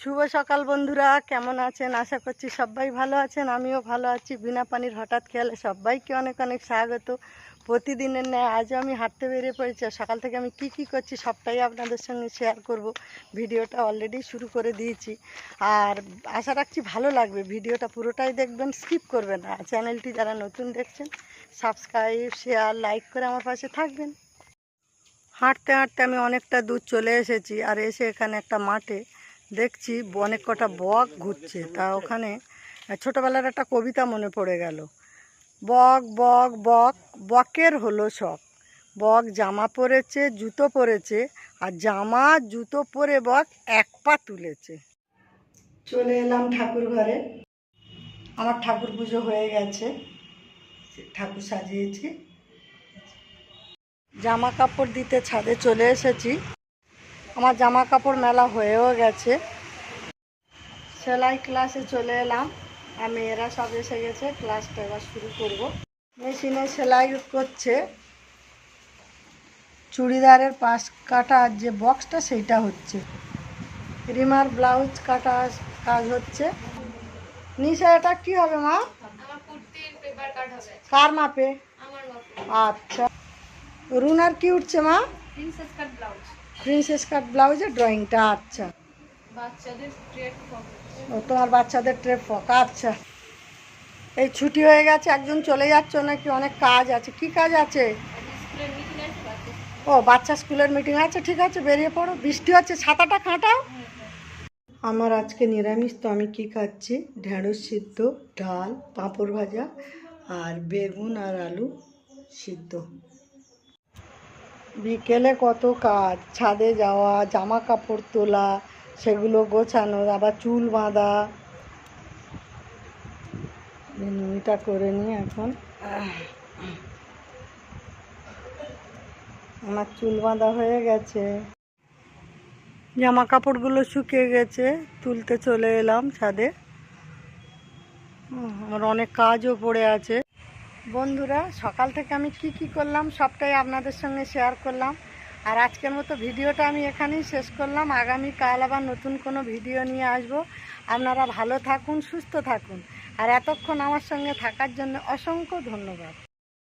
শুভ সকাল বন্ধুরা, কেমন আছেন? আশা করছি সবাই ভালো আছেন। আমিও ভালো আছি। বিনা পানির হঠাৎ খেয়ালে সবাইকে অনেক অনেক স্বাগত। প্রতিদিনের ন্যায় আজও আমি হাঁটতে বেরিয়ে পড়েছি। সকাল থেকে আমি কি করছি সবটাই আপনাদের সঙ্গে শেয়ার করব। ভিডিওটা অলরেডি শুরু করে দিয়েছি, আর আশা রাখছি ভালো লাগবে। ভিডিওটা পুরোটাই দেখবেন, স্কিপ করবেন না। চ্যানেলটি যারা নতুন দেখছেন সাবস্ক্রাইব, শেয়ার, লাইক করে আমার পাশে থাকবেন। হাঁটতে হাঁটতে আমি অনেকটা দূর চলে এসেছি, আর এসে এখানে একটা মাঠে দেখছি অনেক কটা বক ঘুরছে। তা ওখানে ছোটোবেলার একটা কবিতা মনে পড়ে গেল। বক বক বক বকের হলো শখ, বক জামা পরেছে জুতো পরেছে, আর জামা জুতো পরে বক এক পা তুলেছে। চলে এলাম ঠাকুর ঘরে। আমার ঠাকুর পুজো হয়ে গেছে, ঠাকুর সাজিয়েছি। জামা কাপড় দিতে ছাদে চলে এসেছি। আমার জামা কাপড় মেলা হয়েও গেছে। সেলাই ক্লাসে চলে এলাম, আর মেয়েরা সব এসে গেছে। ক্লাসটা এবার শুরু করব। মেশিনে সেলাই করছে। চুড়িদারের পাশ কাটার যে বক্সটা সেইটা হচ্ছে। রিমার ব্লাউজ কাটা কাজ হচ্ছে। নিশা এটা কি হবে মা? কার মাপে? আচ্ছা। রুনার কি উঠছে মা? প্রিন্সেস কাট ব্লাউজের ড্রয়িংটা। আচ্ছা, ও তোমার বাচ্চাদের ট্রে ফ্রক। আচ্ছা, এই ছুটি হয়ে গেছে, একজন চলে যাচ্ছে নাকি, অনেক কাজ আছে। কি কাজ আছে? ও বাচ্চা স্কুলের মিটিং আছে। ঠিক আছে, বেরিয়ে পড়ো। বৃষ্টি হচ্ছে, ছাতাটা কাটাও। আমার আজকে নিরামিষ, তো আমি কি খাচ্ছি? ঢেঁড়স সিদ্ধ, ডাল, পাঁপড় ভাজা, আর বেগুন আর আলু সিদ্ধ। বিকেলে কত কাজ, ছাদে যাওয়া, জামা কাপড় তোলা, সেগুলো গোছানো, আবার চুল বাঁধা। নুনিটা করে নিয়ে এখন আমার চুল বাঁধা হয়ে গেছে। জামা কাপড়গুলো শুকিয়ে গেছে, তুলতে চলে এলাম ছাদে। আমার অনেক কাজও পড়ে আছে। বন্ধুরা, সকাল থেকে আমি কি করলাম সবটাই আপনাদের সঙ্গে শেয়ার করলাম। আর আজকের মতো ভিডিওটা আমি এখানেই শেষ করলাম। আগামীকাল আবার নতুন কোনো ভিডিও নিয়ে আসব। আপনারা ভালো থাকুন, সুস্থ থাকুন, আর এতক্ষণ আমার সঙ্গে থাকার জন্য অসংখ্য ধন্যবাদ।